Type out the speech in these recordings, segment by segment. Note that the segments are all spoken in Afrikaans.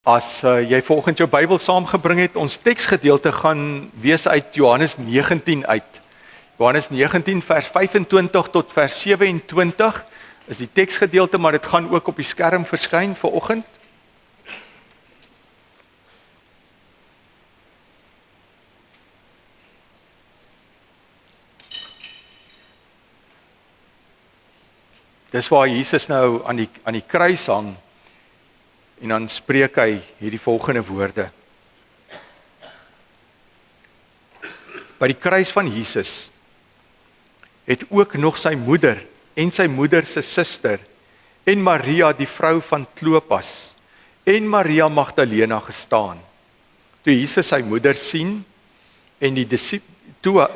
As jy vanoggend jou Bybel saamgebring het, ons teksgedeelte gaan wees uit Johannes 19 uit. Johannes 19 vers 25 tot vers 27 is die teksgedeelte, maar dit gaan ook op die skerm verskyn vanoggend. Dis waar Jesus nou aan die kruis hang. En dan spreek hy hierdie volgende woorde. By die kruis van Jesus het ook nog sy moeder en sy moeder se suster en Maria die vrou van Klopas en Maria Magdalena gestaan. Toe Jesus sy moeder sien en toe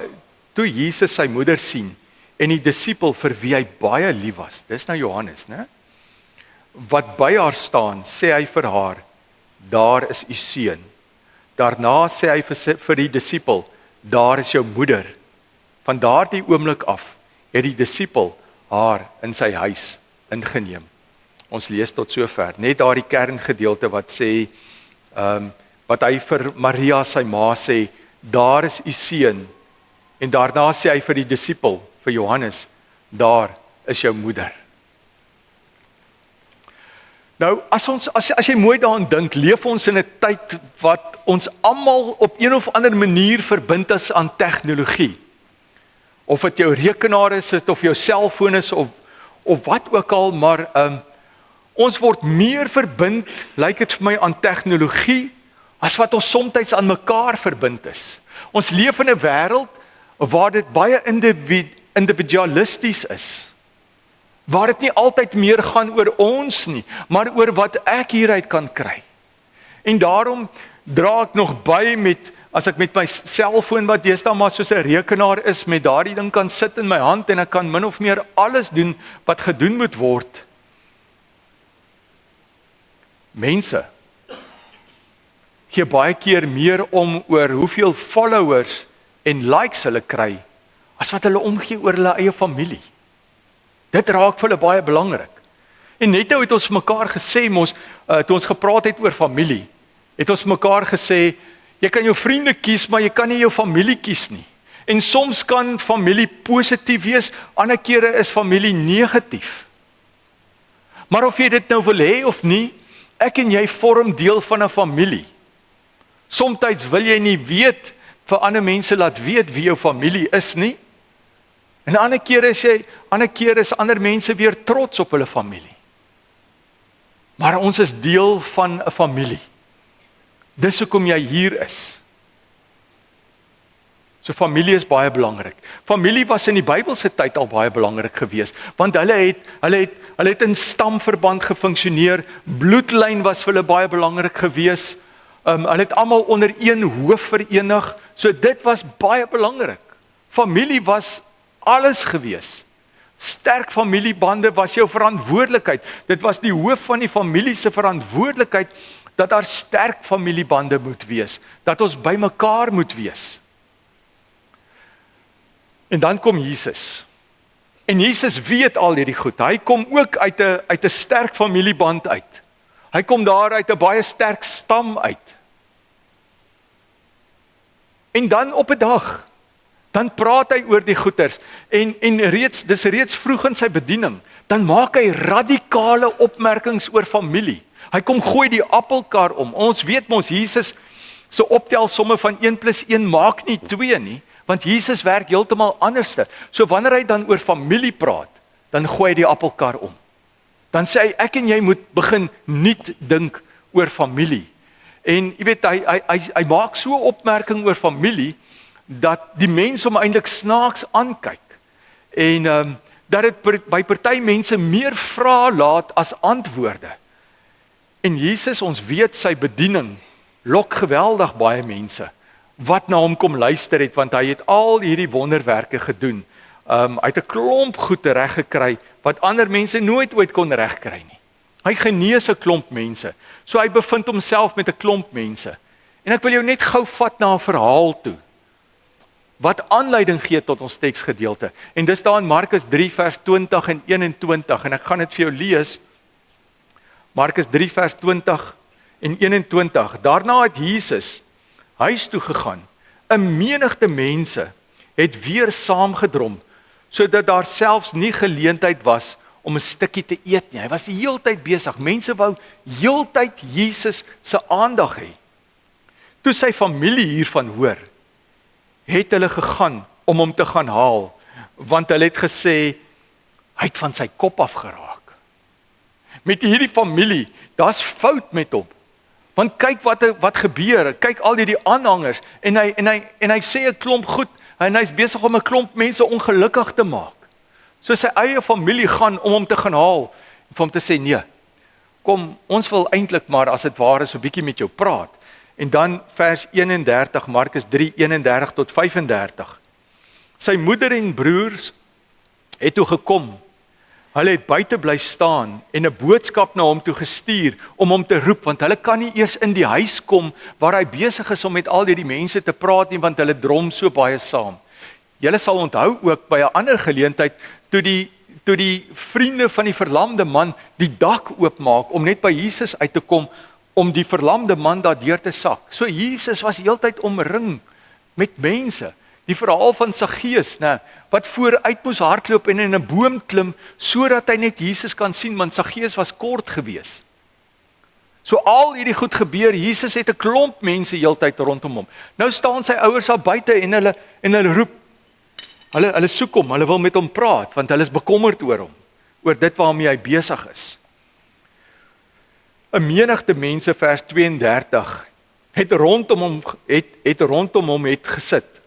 Jesus sy moeder sien en die disipel vir wie hy baie lief was. Dis nou Johannes, né? Wat by haar staan, sê hy vir haar, daar is u seun. Daarna sê hy vir die disipel, daar is jou moeder. Van daardie oomblik af het die disipel haar in sy huis ingeneem. Ons lees tot sover, net daardie kerngedeelte wat sê, wat hy vir Maria sy ma sê, daar is u seun. En daarna sê hy vir die disipel, vir Johannes, daar is jou moeder. Nou, as jy mooi daaraan dink, leef ons in 'n tyd wat ons almal op een of ander manier verbind is aan tegnologie. Of dit jou rekenaar is, of jou selfoon is, of wat ook al, maar ons word meer verbind, lyk dit vir my, aan tegnologie, as wat ons soms aan mekaar verbind is. Ons leef in 'n wêreld waar dit baie individualisties is. Waar dit nie altyd meer gaan oor ons nie, maar oor wat ek hieruit kan kry. En daarom dra ek nog by as ek met my selfoon, wat deesdae maar soos 'n rekenaar is, met daardie ding kan sit in my hand en ek kan min of meer alles doen wat gedoen moet word. Mense gee baie keer meer om oor hoeveel followers en likes hulle kry, as wat hulle omgee oor hulle eie familie. Dit raak vir hulle baie belangrik. En net nou het ons mekaar gesê, toe ons gepraat het oor familie, het ons mekaar gesê, jy kan jou vriende kies, maar jy kan nie jou familie kies nie. En soms kan familie positief wees, ander kere is familie negatief. Maar of jy dit nou wil hê of nie, ek en jy vorm deel van 'n familie. Somstyds wil jy nie weet, vir ander mense laat weet wie jou familie is nie. En ander keer is ander mense weer trots op hulle familie. Maar ons is deel van 'n familie. Dis hoekom jy hier is. So familie is baie belangrik. Familie was in die Bybelse tyd al baie belangrik geweest, want hulle het in stamverband gefunksioneer, bloedlyn was vir hulle baie belangrik geweest. Hulle het almal onder een hoof verenig, so dit was baie belangrik. Familie was alles gewees. Sterk familiebande was jou verantwoordelikheid. Dit was die hoof van die familie se verantwoordelikheid, dat daar sterk familiebande moet wees, dat ons by mekaar moet wees. En dan kom Jesus. En Jesus weet al hierdie goed. Hy kom ook uit 'n sterk familieband uit. Hy kom daar uit 'n baie sterk stam uit. En dan op 'n dag, dan praat hy oor die goeters, en dis reeds vroeg in sy bediening, dan maak hy radikale opmerkings oor familie. Hy kom gooi die appelkar om. Ons weet mos, Jesus se optelsomme van 1 + 1 maak nie 2 nie, want Jesus werk heeltemal anderste. So wanneer hy dan oor familie praat, dan gooi hy die appelkar om. Dan sê hy, ek en jy moet begin nuut dink oor familie. En jy weet, hy maak so 'n opmerking oor familie, dat die mens hom eintlik snaaks aankyk. En dat dit by party mense meer vrae laat as antwoorde. En Jesus, ons weet sy bediening lok geweldig baie mense wat na hom kom luister het, want hy het al hierdie wonderwerke gedoen. Hy het 'n klomp goed reg gekry wat ander mense nooit ooit kon regkry nie. Hy genees 'n klomp mense. So hy bevind homself met 'n klomp mense. En ek wil jou net gou vat na 'n verhaal toe wat aanleiding gee tot ons teksgedeelte. En dis daar in Markus 3 vers 20 en 21 en ek gaan dit vir jou lees. Markus 3 vers 20 en 21. Daarna het Jesus huis toe gegaan. 'n Menigte mense het weer saamgedrom, sodat daar selfs nie geleentheid was om 'n stukkie te eet nie. Hy was die heeltyd besig. Mense wou heeltyd Jesus se aandag hê. Toe sy familie hiervan hoor, het hulle gegaan om hom te gaan haal, want hulle het gesê, hy het van sy kop afgeraak. Met hierdie familie, daar's fout met hom. Want kyk wat gebeur, kyk al die aanhangers, en hy sê 'n klomp goed, en hy's besig om 'n klomp mense ongelukkig te maak. So sy eie familie gaan om hom te gaan haal, en vir hom te sê, nee, kom, ons wil eintlik maar as dit ware so 'n bietjie met jou praat. En dan vers 31, Markus 3, 31 tot 35. Sy moeder en broers het toe gekom. Hulle het buite bly staan en 'n boodskap na hom toe gestuur om hom te roep, want hulle kan nie eers in die huis kom waar hy besig is om met al die mense te praat nie, want hulle drom so baie saam. Julle sal onthou ook by 'n ander geleentheid toe die vriende van die verlamde man die dak oopmaak om net by Jesus uit te kom, om die verlamde man daardeur te sak. So Jesus was heeltyd omring met mense. Die verhaal van Saggeus, wat vooruit moes hardloop en in 'n boom klim, sodat hy net Jesus kan sien, want Saggeus was kort gewees. So al hierdie goed gebeur, Jesus het 'n klomp mense heeltyd rondom hom. Nou staan sy ouers daar buite en hulle roep. Hulle soek hom, hulle wil met hom praat, want hulle is bekommerd oor hom, oor dit waarmee hy besig is. 'n Menigte mense, vers 32, het rondom hom gesit.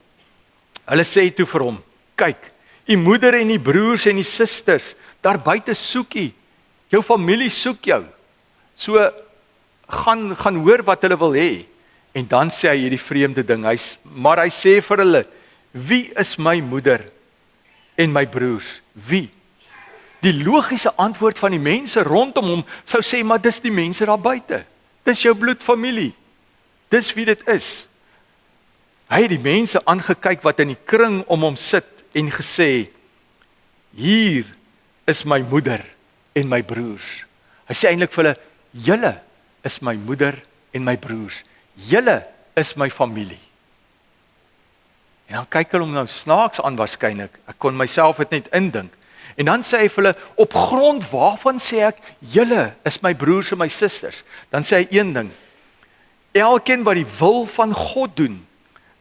Hulle sê toe vir hom, kyk, u moeder en die broers en die susters, daar buite soek u, jou familie soek jou. So, gaan hoor wat hulle wil hê. En dan sê hy hierdie vreemde ding, maar hy sê vir hulle, wie is my moeder en my broers? Wie? Die logiese antwoord van die mense rondom hom sou sê, maar dis die mense daar buite. Dis jou bloedfamilie. Dis wie dit is. Hy het die mense aangekyk wat in die kring om hom sit en gesê, hier is my moeder en my broers. Hy sê eintlik vir hulle, julle is my moeder en my broers. Julle is my familie. En dan kyk hulle hom nou snaaks aan waarskynlik. Ek kon myself dit net indink. En dan sê hy vir hulle, op grond waarvan sê ek, julle is my broers en my susters? Dan sê hy een ding, elkeen wat die wil van God doen,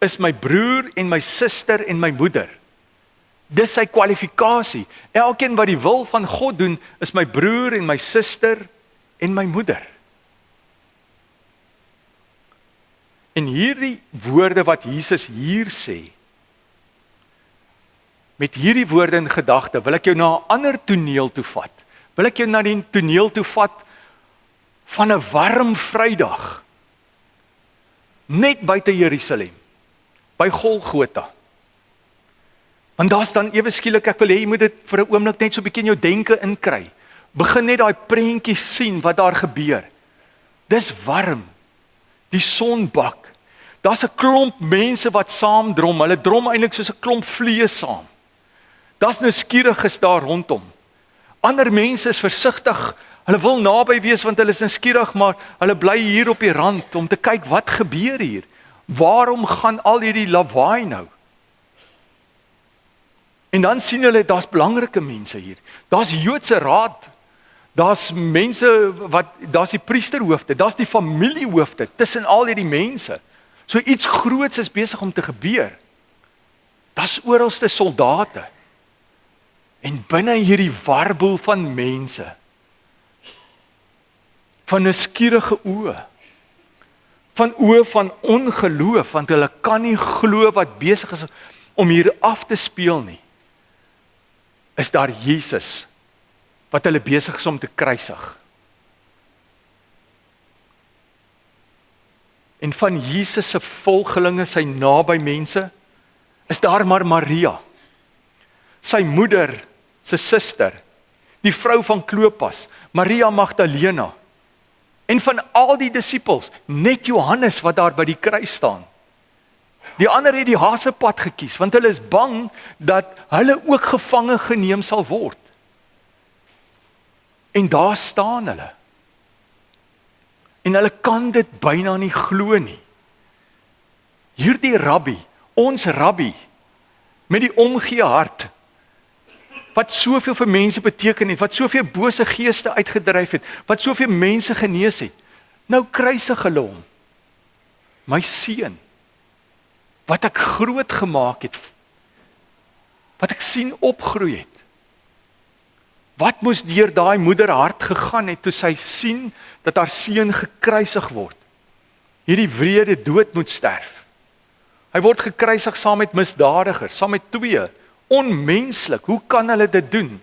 is my broer en my suster en my moeder. Dis sy kwalifikasie. Elkeen wat die wil van God doen, is my broer en my suster en my moeder. En hierdie woorde wat Jesus hier sê, met hierdie woorde in gedagte, wil ek jou na 'n ander toneel toe vat. Wil ek jou na die toneel toe vat van 'n warm Vrydag, net buite Jerusalem, by Golgotha. Want daar's dan ewe skielik, ek wil hê jy moet dit vir 'n oomblik net so 'n bietjie in jou denke inkry. Begin net daai prentjies sien wat daar gebeur. Dis warm. Die son bak. Daar's 'n klomp mense wat saam drom. Hulle drom eintlik soos 'n klomp vliee saam. Daar's nuuskieriges daar rondom. Ander mense is versigtig. Hulle wil naby wees want hulle is nuuskierig, maar hulle bly hier op die rand om te kyk wat gebeur hier. Waarom gaan al hierdie lawaai nou? En dan sien hulle, daar's belangrike mense hier. Daar's Joodse raad. Daar's mense daar's die priesterhoofde, daar's die familiehoofde tussen al hierdie mense. So iets groots is besig om te gebeur. Daar's oralste soldate. En binne hierdie warboel van mense, van nuuskierige oë, van oë van ongeloof, want hulle kan nie glo wat besig is om hier af te speel nie, is daar Jesus, wat hulle besig is om te kruisig. En van Jesus se volgelinge, sy naby mense, is daar maar Maria, sy moeder, sy suster, die vrou van Klopas, Maria Magdalena, en van al die disippels, net Johannes wat daar by die kruis staan. Die ander het die hasepad gekies, want hulle is bang dat hulle ook gevange geneem sal word. En daar staan hulle. En hulle kan dit byna nie glo nie. Hierdie rabbi, ons rabbi, met die omgee hart, wat soveel vir mense beteken het, wat soveel bose geeste uitgedryf het, wat soveel mense genees het, nou kruisig hulle hom. My seun, wat ek groot gemaak het, wat ek sien opgroei het. Wat moes deur daai moeder hart gegaan het, toe sy sien, dat haar seun gekruisig word. Hierdie wrede dood moet sterf. Hy word gekruisig saam met misdadigers, saam met 2, onmenslik, hoe kan hulle dit doen?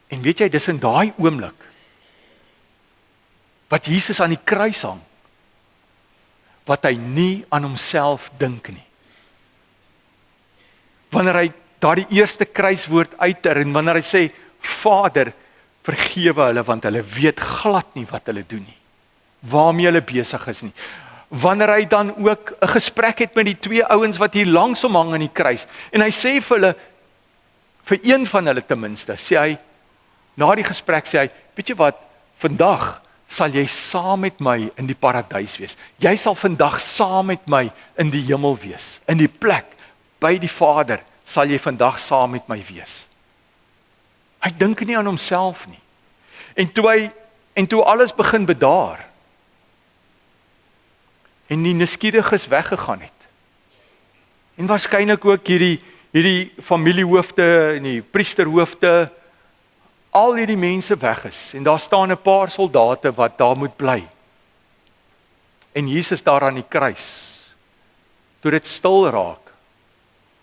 En weet jy, dis in daai oomblik, wat Jesus aan die kruis hang, wat hy nie aan homself dink nie. Wanneer hy daardie eerste kruiswoord uiter, en wanneer hy sê, Vader, vergewe hulle, want hulle weet glad nie wat hulle doen nie, waarmee hulle besig is nie. Wanneer hy dan ook 'n gesprek het met die 2 ouens wat hier langs hom hang aan die kruis, en hy sê vir hulle, vir een van hulle ten minste, sê hy, na die gesprek sê hy, weet jy wat, vandag sal jy saam met my in die paradys wees. Jy sal vandag saam met my in die hemel wees, in die plek, by die Vader, sal jy vandag saam met my wees. Hy dink nie aan homself nie. En toe alles begin bedaar, en die nuuskieriges weggegaan het, en waarskynlik ook hierdie familiehoofde, en die priesterhoofde, al hierdie mense weg is, en daar staan 'n paar soldate wat daar moet bly. En Jesus daar aan die kruis, toe dit stil raak,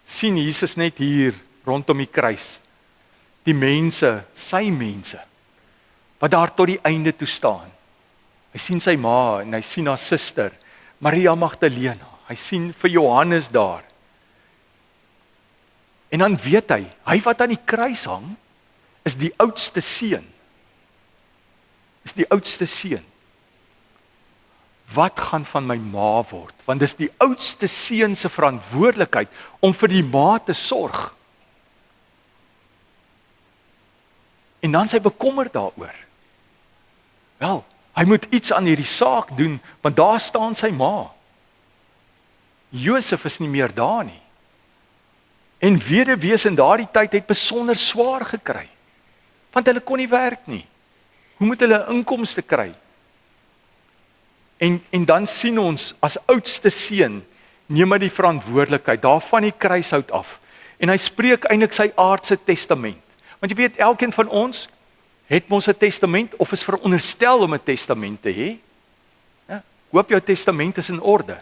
sien Jesus net hier rondom die kruis, die mense, sy mense, wat daar tot die einde toe staan. Hy sien sy ma, en hy sien haar suster, Maria Magdalena, hy sien vir Johannes daar. En dan weet hy wat aan die kruis hang, is die oudste seun. Is die oudste seun. Wat gaan van my ma word? Want dis die oudste seun se verantwoordelikheid om vir die ma te sorg. En dan sy bekommerd daaroor. Wel, hy moet iets aan hierdie saak doen, want daar staan sy ma. Josef is nie meer daar nie. En weduwees in daardie tyd het besonder swaar gekry, want hulle kon nie werk nie. Hoe moet hulle inkomste kry? En dan sien ons, as oudste seun, neem hy die verantwoordelikheid, daar van die kruishout af, en hy spreek eintlik sy aardse testament. Want jy weet, elkeen van ons het mos 'n testament, of is veronderstel om 'n testament te hê. Ja, hoop jou testament is in orde.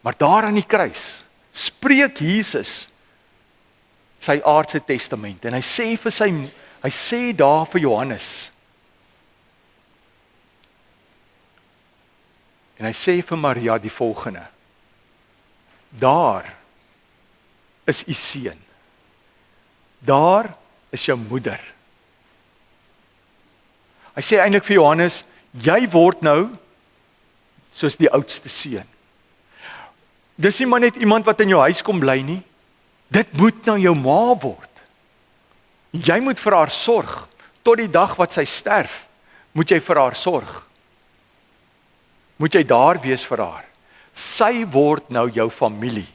Maar daar aan die kruis, spreek Jesus sy aardse testament, en hy sê daar vir Johannes, en hy sê vir Maria die volgende, daar is u seun, daar is jou moeder. Hy sê eintlik vir Johannes, jy word nou soos die oudste seun. Dis nie maar net iemand wat in jou huis kom bly nie, dit moet nou jou ma word. Jy moet vir haar sorg, tot die dag wat sy sterf, moet jy vir haar sorg. Moet jy daar wees vir haar. Sy word nou jou familie.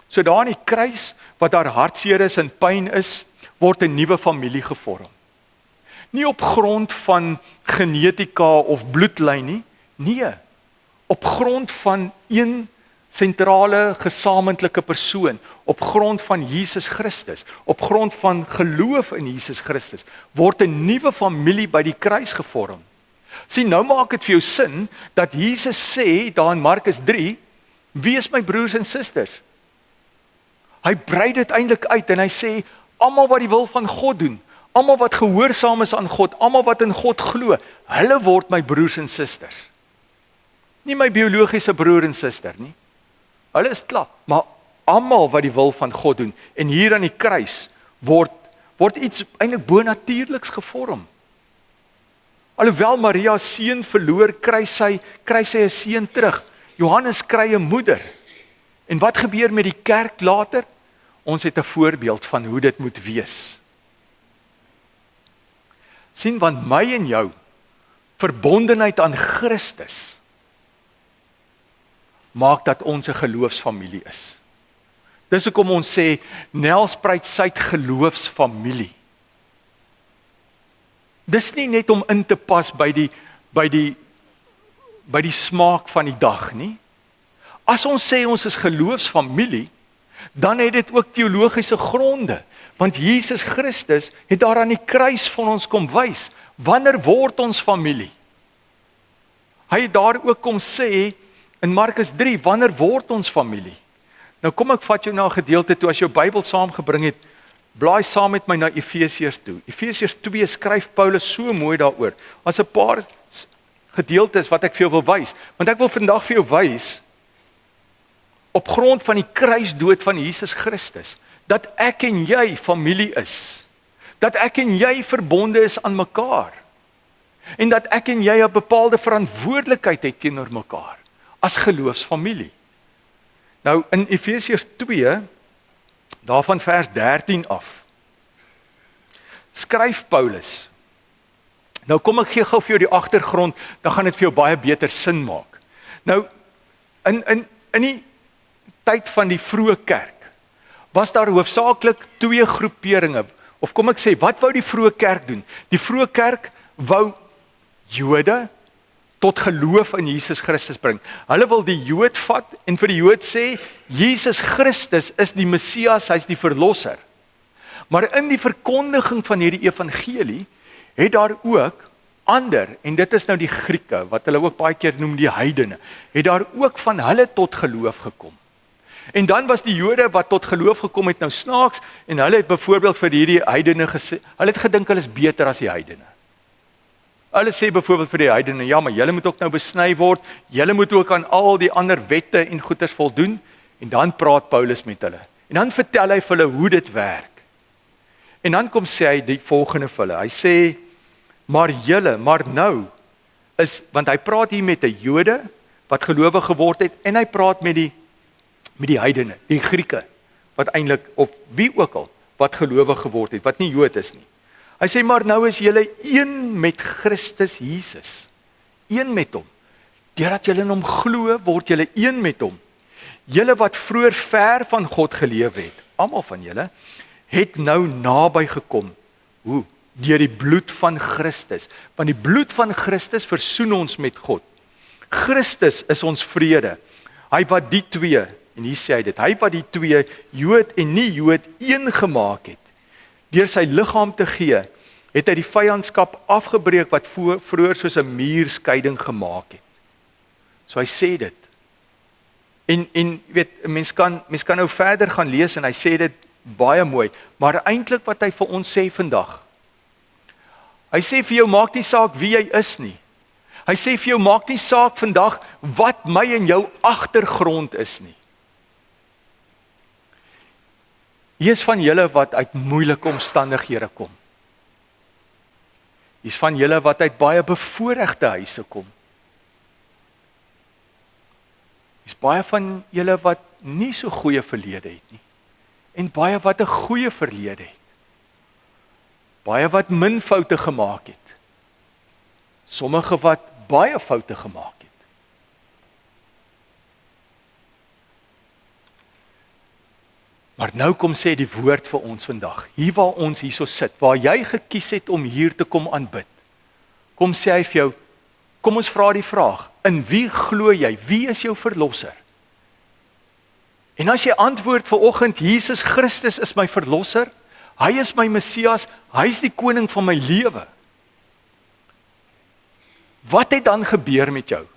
So daar aan die kruis, wat haar hartseer is en pyn is, word 'n nuwe familie gevorm. Nie op grond van genetika of bloedlyn nie, nee, op grond van een sentrale gesamentlike persoon, op grond van Jesus Christus, op grond van geloof in Jesus Christus, word 'n nuwe familie by die kruis gevorm. Sien, nou maak dit vir jou sin, dat Jesus sê, daar in Markus 3, wie is my broers en susters? Hy brei dit eintlik uit, en hy sê, almal wat die wil van God doen, almal wat gehoorsaam is aan God, almal wat in God glo, hulle word my broers en susters. Nie my biologiese broer en suster nie. Hulle is klaar, maar almal wat die wil van God doen, en hier aan die kruis, word iets eintlik bonatuurliks gevorm. Alhoewel Maria seun verloor, kry sy 'n seun terug. Johannes kry 'n moeder. En wat gebeur met die kerk later? Ons het 'n voorbeeld van hoe dit moet wees. sien, want my en jou verbondenheid aan Christus maak dat ons 'n geloofsfamilie is. Dis hoekom ons sê Nelspruit Suid geloofsfamilie. Dis nie net om in te pas by die smaak van die dag nie. As ons sê ons is geloofsfamilie, dan het dit ook teologiese gronde, want Jesus Christus het daar aan die kruis van ons kom wys, wanneer word ons familie? Hy het daar ook kom sê, in Markus 3, wanneer word ons familie? Nou kom ek vat jou na 'n gedeelte toe, as jou Bybel saamgebring het, blaai saam met my na Efesiërs toe. Efesiërs 2 skryf Paulus so mooi daaroor, as 'n paar gedeeltes wat ek vir jou wil wys, want ek wil vandag vir jou wys, op grond van die kruisdood van Jesus Christus, dat ek en jy familie is, dat ek en jy verbonde is aan mekaar, en dat ek en jy 'n bepaalde verantwoordelikheid het teenoor mekaar, as geloofsfamilie. Nou in Efesiërs 2, daarvan vers 13 af, skryf Paulus, nou kom ek gee gou vir jou die agtergrond, dan gaan dit vir jou baie beter sin maak. Nou, in die tyd van die vroeë kerk, was daar hoofsaaklik twee groeperinge, of kom ek sê, wat wou die vroeë kerk doen? Die vroeë kerk wou Jode tot geloof in Jesus Christus bring. Hulle wil die Jood vat en vir die Jood sê, Jesus Christus is die Messias, hy is die verlosser. Maar in die verkondiging van hierdie evangelie, het daar ook ander, en dit is nou die Grieke, wat hulle ook baie keer noem die heidene, het daar ook van hulle tot geloof gekom. En dan was die Jode wat tot geloof gekom het nou snaaks, en hulle het byvoorbeeld vir hierdie heidene gesê, hulle het gedink hulle is beter as die heidene. Hulle sê byvoorbeeld vir die heidene, ja, maar julle moet ook nou besny word, julle moet ook aan al die ander wette en goeders voldoen, en dan praat Paulus met hulle. En dan vertel hy vir hulle hoe dit werk. En dan kom sê hy die volgende vir hulle, hy sê, maar nou, want hy praat hier met 'n Jode, wat gelowig geword het, en hy praat met die heidene, die Grieke, wat eintlik, of wie ook al, wat gelowig geword het, wat nie Jood is nie. Hy sê, maar nou is julle een met Christus Jesus, een met hom. Deurdat julle in hom glo, word julle een met hom. Julle wat vroeër ver van God geleef het, almal van julle, het nou naby gekom. Hoe? Deur die bloed van Christus. Want die bloed van Christus versoen ons met God. Christus is ons vrede. Hy wat die twee, en hier sê hy dit, hy wat die twee, Jood en nie Jood, een gemaak het. Deur sy liggaam te gee, het hy die vyandskap afgebreek wat vroeër soos 'n muurskeiding gemaak het. So hy sê dit. En weet, mens kan nou verder gaan lees en hy sê dit baie mooi, maar eintlik wat hy vir ons sê vandag. Hy sê vir jou, maak nie saak wie jy is nie. Hy sê vir jou, maak nie saak vandag wat my en jou agtergrond is nie. Hier is van julle wat uit moeilike omstandighede kom. Hier is van julle wat uit baie bevoorregte huise kom. Hier is baie van julle wat nie so goeie verlede het nie. En baie wat 'n goeie verlede het. Baie wat min foute gemaak het. Sommige wat baie foute gemaak het. Maar nou kom sê die woord vir ons vandag, hier waar ons hierso sit, waar jy gekies het om hier te kom aanbid, kom sê hy vir jou, kom ons vra die vraag, in wie glo jy, wie is jou verlosser? En as jy antwoord vanoggend, Jesus Christus is my verlosser, hy is my Messias, hy is die koning van my lewe. Wat het dan gebeur met jou?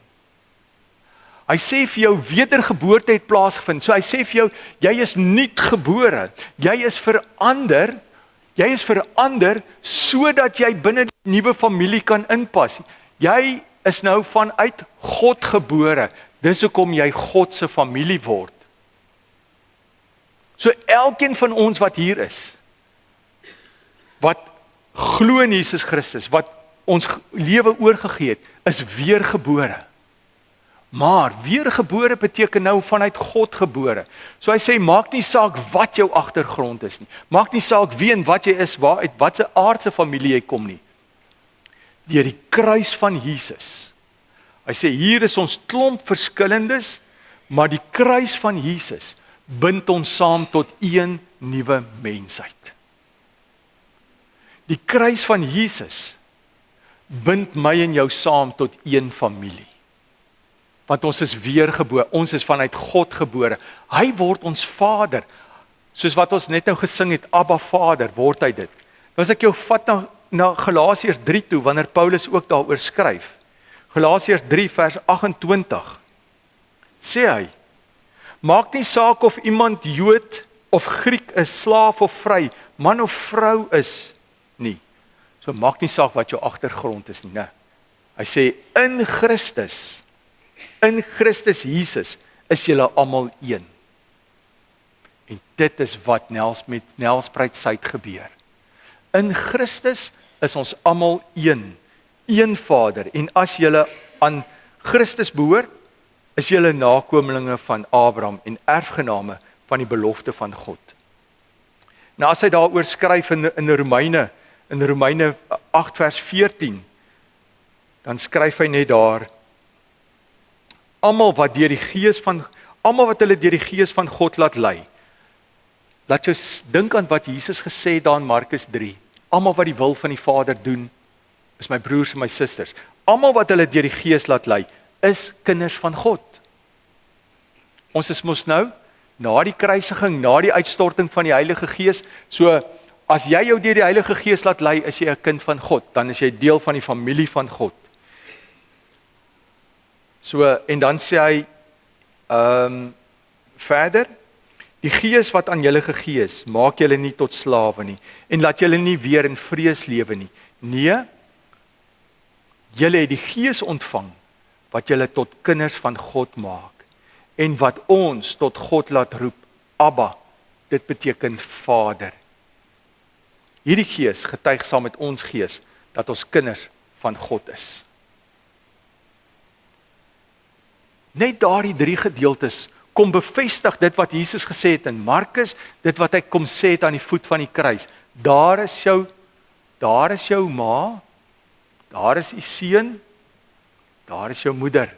Hy sê vir jou, wedergeboorte het plaasgevind. So hy sê vir jou, jy is nuut gebore. Jy is verander sodat jy binne die nuwe familie kan inpas. Jy is nou vanuit God gebore. Dis hoekom jy God se familie word. So elkeen van ons wat hier is, wat glo in Jesus Christus, wat ons lewe oorgegee het, is weergebore. Maar weergebore beteken nou vanuit God gebore. So hy sê, maak nie saak wat jou agtergrond is nie. Maak nie saak wie en wat jy is, wat se aardse familie jy kom nie. deur die kruis van Jesus. Hy sê, hier is ons klomp verskillendes, maar die kruis van Jesus bind ons saam tot een nuwe mensheid. Die kruis van Jesus bind my en jou saam tot een familie. Want ons is weergebore, ons is vanuit God gebore. Hy word ons Vader. Soos wat ons net nou gesing het, Abba Vader, word hy dit. Nou as ek jou vat na Galasiërs 3 toe, wanneer Paulus ook daaroor skryf. Galasiërs 3 vers 28, sê hy, maak nie saak of iemand Jood of Griek is, slaaf of vry, man of vrou is nie. So maak nie saak wat jou agtergrond is nie, né? Hy sê, in Christus Jesus, is julle almal een. En dit is wat met Nelspruit Suid gebeur. In Christus is ons almal een Vader, en as julle aan Christus behoort, is julle nakomelinge van Abraham en erfgename van die belofte van God. Nou as hy daaroor skryf in Romeine 8 vers 14, dan skryf hy net daar, almal wat hulle deur die Gees van God laat lei. Laat jou dink aan wat Jesus gesê daar in Markus 3, almal wat die wil van die Vader doen, is my broers en my susters. Almal wat hulle deur die Gees laat lei, is kinders van God. Ons is mos nou, na die kruisiging, na die uitstorting van die Heilige Gees, so as jy jou deur die Heilige Gees laat lei, is jy 'n kind van God, dan is jy deel van die familie van God. So, en dan sê hy, verder, die Gees wat aan julle gegee is, maak julle nie tot slawe nie, en laat julle nie weer in vrees lewe nie. Nee, julle het die Gees ontvang, wat julle tot kinders van God maak, en wat ons tot God laat roep, Abba, dit beteken Vader. Hierdie Gees getuig saam met ons gees, dat ons kinders van God is. Net daardie 3 gedeeltes kom bevestig dit wat Jesus gesê het in Markus, dit wat hy kom sê het aan die voet van die kruis. Daar is jou ma, daar is u seun, daar is jou moeder.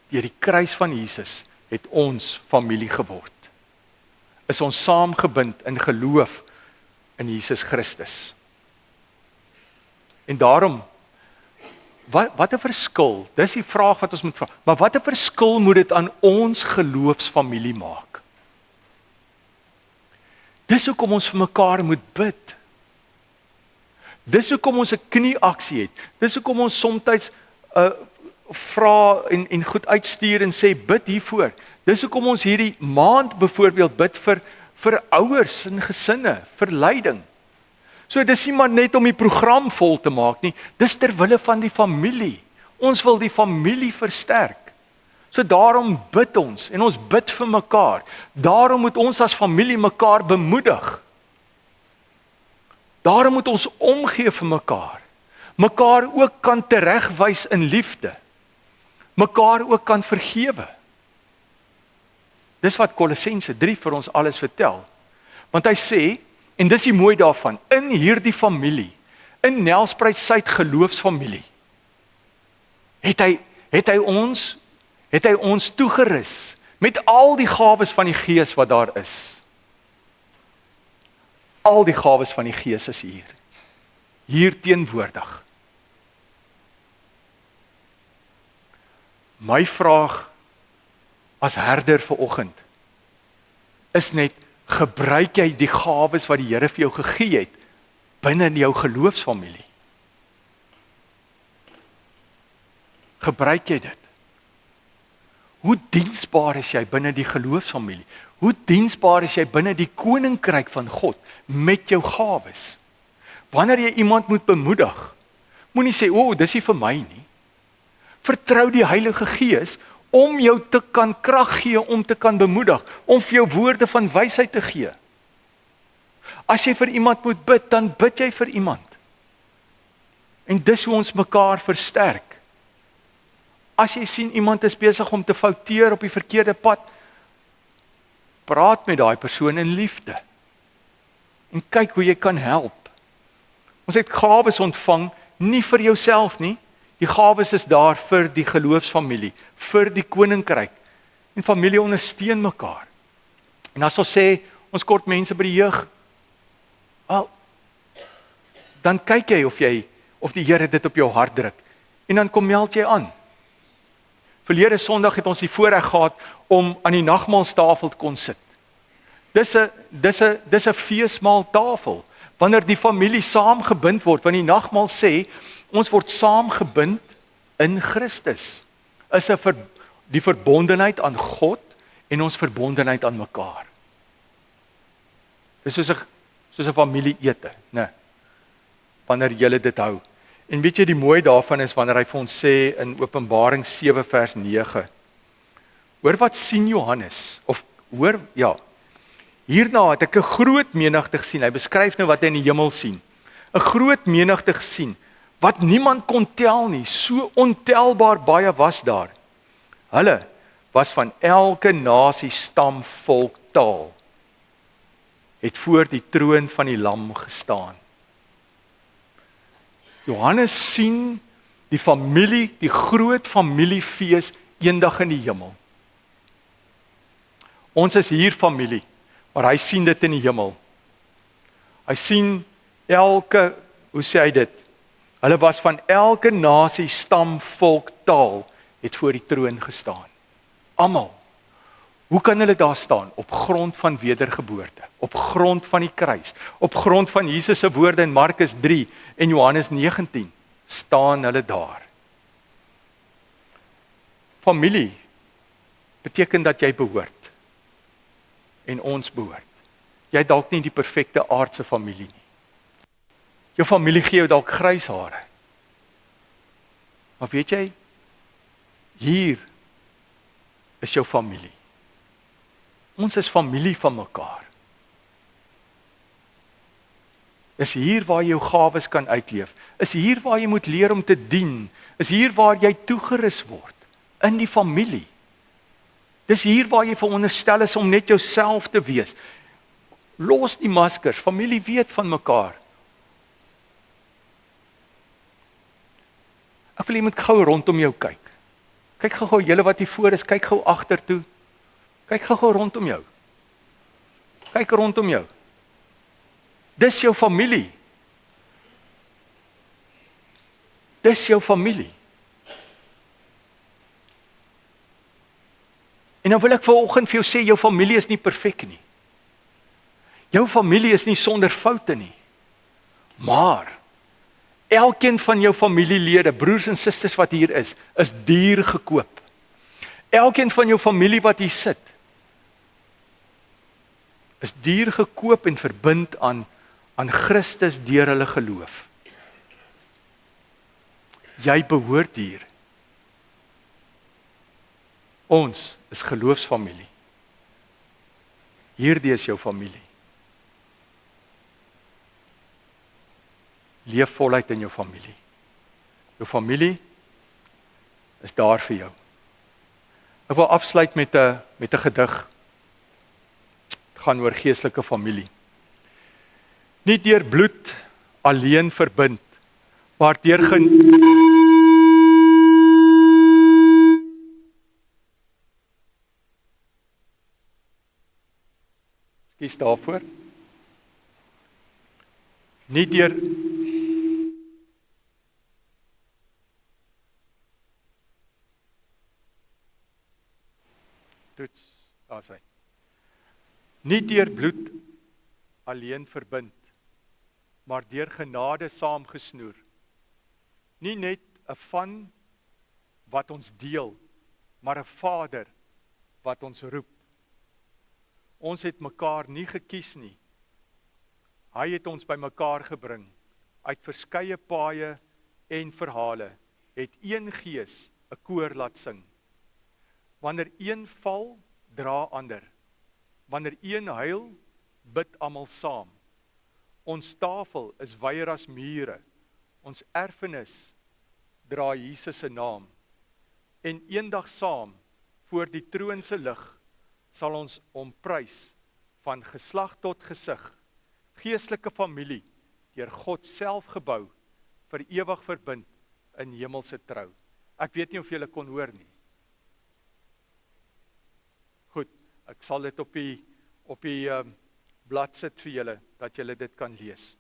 Deur die kruis van Jesus het ons familie geword. Is ons saamgebind in geloof in Jesus Christus. En daarom, wat 'n verskil, dis die vraag wat ons moet vra, maar wat 'n verskil moet dit aan ons geloofsfamilie maak? Dis hoekom ons vir mekaar moet bid. Dis hoekom ons 'n knieaksie het. Dis hoekom ons soms vra en goed uitstuur en sê bid hiervoor. Dis hoekom ons hierdie maand byvoorbeeld bid vir ouers en gesinne, vir leiding. So dis nie maar net om die program vol te maak nie, dis ter wille van die familie. Ons wil die familie versterk. So daarom bid ons en ons bid vir mekaar. Daarom moet ons as familie mekaar bemoedig. Daarom moet ons omgee vir mekaar. Mekaar ook kan teregwys in liefde. Mekaar ook kan vergewe. Dis wat Kolossense 3 vir ons alles vertel. Want hy sê, en dis die mooi daarvan, in hierdie familie, in Nelspruit Suid geloofsfamilie, het hy ons toegerus met al die gawes van die Gees wat daar is. Al die gawes van die Gees is hier teenwoordig. My vraag as herder vanoggend is net, gebruik jy die gawes wat die Here vir jou gegee het binne in jou geloofsfamilie? Gebruik jy dit? Hoe diensbaar is jy binne die geloofsfamilie? Hoe diensbaar is jy binne die koninkryk van God met jou gawes? Wanneer jy iemand moet bemoedig, moenie sê, dis nie vir my nie. Vertrou die Heilige Gees om jou te kan krag gee, om te kan bemoedig, om vir jou woorde van wysheid te gee. As jy vir iemand moet bid, dan bid jy vir iemand. En dis hoe ons mekaar versterk. As jy sien iemand is besig om te fouteer op die verkeerde pad, praat met daai persoon in liefde. En kyk hoe jy kan help. Ons het gawes ontvang, nie vir jouself nie. Die gawes is daar vir die geloofsfamilie, vir die koninkryk. En familie ondersteun mekaar. En as ons sê, ons kort mense by die jeug, wel, dan kyk jy of die Here dit op jou hart druk. En dan kom meld jy aan. Verlede Sondag het ons die voorreg gehad om aan die nagmaalstafel te kon sit. Dis 'n feesmaaltafel. Wanneer die familie saamgebind word, want die nagmaal sê, ons word saamgebind in Christus. Is die verbondenheid aan God en ons verbondenheid aan mekaar. Dis soos 'n familieete, né? Wanneer jy dit hou. En weet jy die mooi daarvan is wanneer hy vir ons sê in Openbaring 7 vers 9. Hoor wat sien Johannes? Of hoor, ja. Hierna het ek 'n groot menigte gesien. Hy beskryf nou wat hy in die hemel sien. 'n Groot menigte gesien wat niemand kon tel nie. So ontelbaar baie was daar. Hulle was van elke nasie, stam, volk, taal. Het voor die troon van die Lam gestaan. Johannes sien die familie, die groot familiefees eendag in die hemel. Ons is hier familie, maar hy sien dit in die hemel. Hy sien elke, hoe sê hy dit? Hulle was van elke nasie, stam, volk, taal, het voor die troon gestaan. Almal. Hoe kan hulle daar staan? Op grond van wedergeboorte, op grond van die kruis, op grond van Jesus se woorde in Markus 3 en Johannes 19, staan hulle daar. Familie beteken dat jy behoort en ons behoort. Jy het dalk nie die perfekte aardse familie nie. Jou familie gee jou dalk grys hare. Maar weet jy, hier is jou familie. Ons is familie van mekaar. Is hier waar jy jou gawes kan uitleef. Is hier waar jy moet leer om te dien. Is hier waar jy toegerus word. In die familie. Dis hier waar jy veronderstel is om net jouself te wees. Los die maskers. Familie weet van mekaar. Ek wil jy moet gou rondom jou kyk. Kyk gou julle wat hier voor is, kyk gou agter toe. Kyk gou rondom jou. Kyk rondom jou. Dis jou familie. Dis jou familie. En dan wil ek vanoggend vir jou sê, jou familie is nie perfek nie. Jou familie is nie sonder foute nie. Maar elkeen van jou familielede, broers en susters wat hier is duur gekoop. Elkeen van jou familie wat hier sit, is duur gekoop en verbind aan Christus deur hulle geloof. Jy behoort hier. Ons is geloofsfamilie. Hierdie is jou familie. Leef voluit in jou familie. Jou familie is daar vir jou. Ek wil afsluit met 'n gedig. Het gaan oor geestelike familie. Nie deur bloed alleen verbind, maar deur Kies daarvoor. Nie deur toets, daar is hy. Nie deur bloed alleen verbind, maar deur genade saamgesnoer. Nie net 'n van wat ons deel, maar 'n Vader wat ons roep. Ons het mekaar nie gekies nie. Hy het ons by mekaar gebring. Uit verskeie paaie en verhale het een gees 'n koor laat sing. Wanneer een val, dra ander. Wanneer een huil, bid almal saam. Ons tafel is wyer as mure. Ons erfenis dra Jesus se naam. En eendag saam voor die troon se lig sal ons hom prys van geslag tot gesig. Geestelike familie deur God self gebou, vir ewig verbind in hemelse trou. Ek weet nie of julle kon hoor nie. Goed, ek sal dit op die blad sit vir julle, dat julle dit kan lees.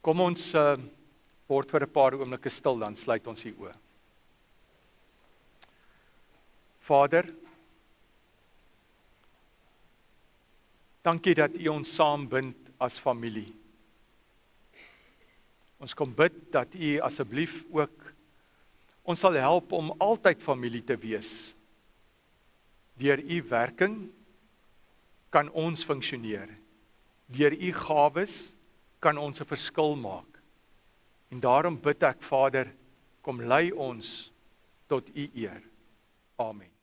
Kom ons word vir 'n paar oomblikke stil, dan sluit ons die oë. Vader, dankie dat U ons saambind as familie. Ons kom bid dat U asseblief ook ons sal help om altyd familie te wees. Deur U werking kan ons funksioneer. Deur U gawes kan ons 'n verskil maak. En daarom bid ek, Vader, kom lei ons tot U eer. Amen.